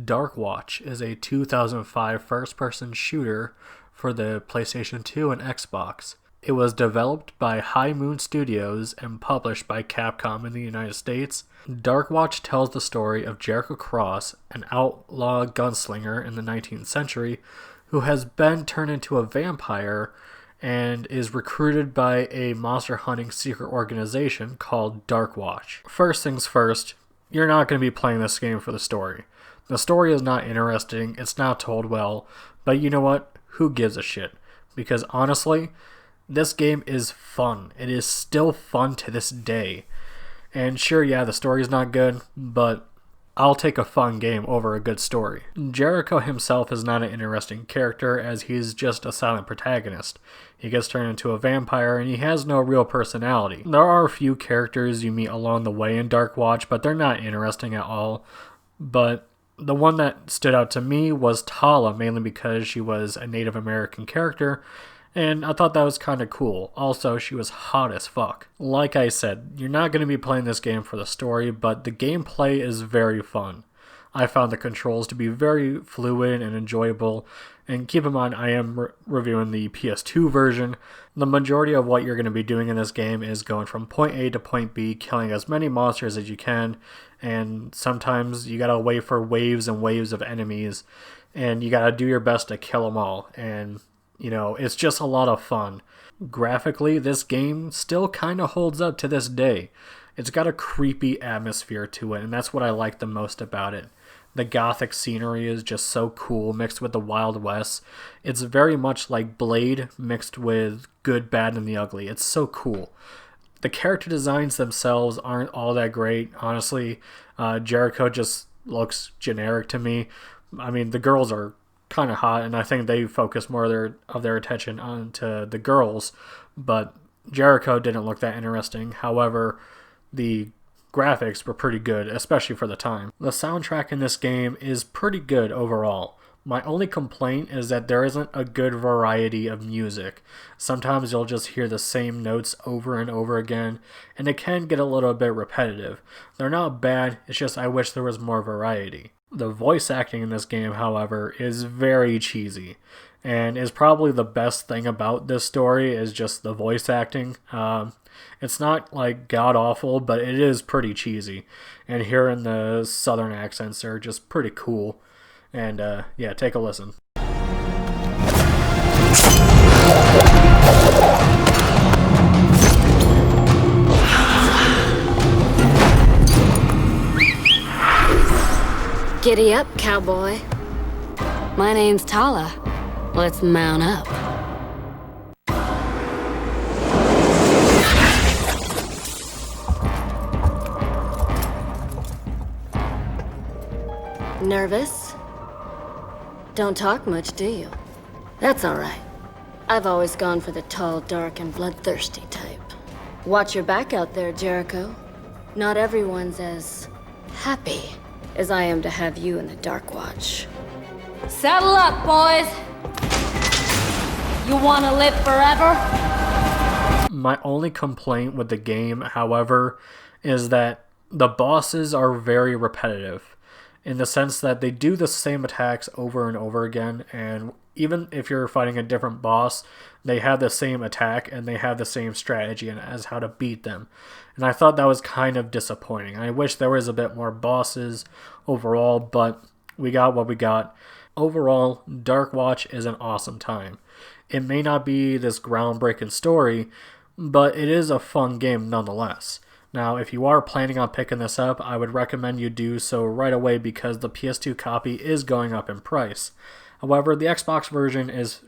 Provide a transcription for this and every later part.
Darkwatch is a 2005 first-person shooter for the PlayStation 2 and Xbox. It was developed by High Moon Studios and published by Capcom in the United States. Darkwatch tells the story of Jericho Cross, an outlaw gunslinger in the 19th century, who has been turned into a vampire and is recruited by a monster hunting secret organization called Darkwatch. First things first, you're not going to be playing this game for the story. The story is not interesting, it's not told well, but you know what? Who gives a shit? Because honestly, this game is fun. It is still fun to this day. And sure, yeah, the story is not good, but I'll take a fun game over a good story. Jericho himself is not an interesting character, as he's just a silent protagonist. He gets turned into a vampire and he has no real personality. There are a few characters you meet along the way in Darkwatch, but they're not interesting at all. But the one that stood out to me was Tala, mainly because she was a Native American character, and I thought that was kind of cool. Also, she was hot as fuck. Like I said, you're not going to be playing this game for the story, but the gameplay is very fun. I found the controls to be very fluid and enjoyable, and keep in mind I am reviewing the PS2 version. The majority of what you're going to be doing in this game is going from point A to point B, killing as many monsters as you can, and sometimes you gotta wait for waves and waves of enemies, and you gotta do your best to kill them all, and you know, it's just a lot of fun. Graphically, this game still kind of holds up to this day. It's got a creepy atmosphere to it, and that's what I like the most about it. The gothic scenery is just so cool, mixed with the Wild West. It's very much like Blade mixed with Good, Bad, and the Ugly. It's so cool. The character designs themselves aren't all that great, honestly. Jericho just looks generic to me. I mean, the girls are kind of hot, and I think they focus more of their attention onto the girls, but Jericho didn't look that interesting. However, the graphics were pretty good, especially for the time. The soundtrack in this game is pretty good overall. My only complaint is that there isn't a good variety of music. Sometimes you'll just hear the same notes over and over again, and it can get a little bit repetitive. They're not bad, it's just I wish there was more variety. The voice acting in this game, however, is very cheesy, and is probably the best thing about this story is just the voice acting. It's not like god-awful, but it is pretty cheesy, and hearing the southern accents are just pretty cool. And yeah, take a listen. Giddy up, cowboy. My name's Tala. Let's mount up. Nervous? Don't talk much, do you? That's all right. I've always gone for the tall, dark, and bloodthirsty type. Watch your back out there, Jericho. Not everyone's as happy as I am to have you in the Darkwatch. Saddle up, boys! You want to live forever? My only complaint with the game, however, is that the bosses are very repetitive, in the sense that they do the same attacks over and over again, and even if you're fighting a different boss, they have the same attack and they have the same strategy as how to beat them. And I thought that was kind of disappointing. I wish there was a bit more bosses overall, but we got what we got. Overall, Darkwatch is an awesome time. It may not be this groundbreaking story, but it is a fun game nonetheless. Now, if you are planning on picking this up, I would recommend you do so right away because the PS2 copy is going up in price. However, the Xbox version is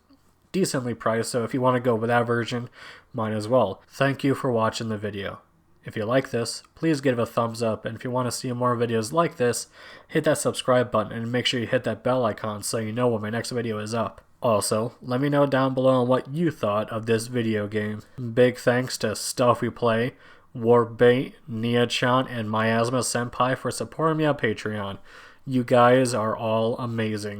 decently priced, so if you want to go with that version, might as well. Thank you for watching the video. If you like this, please give it a thumbs up, and if you want to see more videos like this, hit that subscribe button and make sure you hit that bell icon so you know when my next video is up. Also, let me know down below on what you thought of this video game. Big thanks to Stuff We Play, Warbait, Nia-chan, and Miasma Senpai for supporting me on Patreon. You guys are all amazing.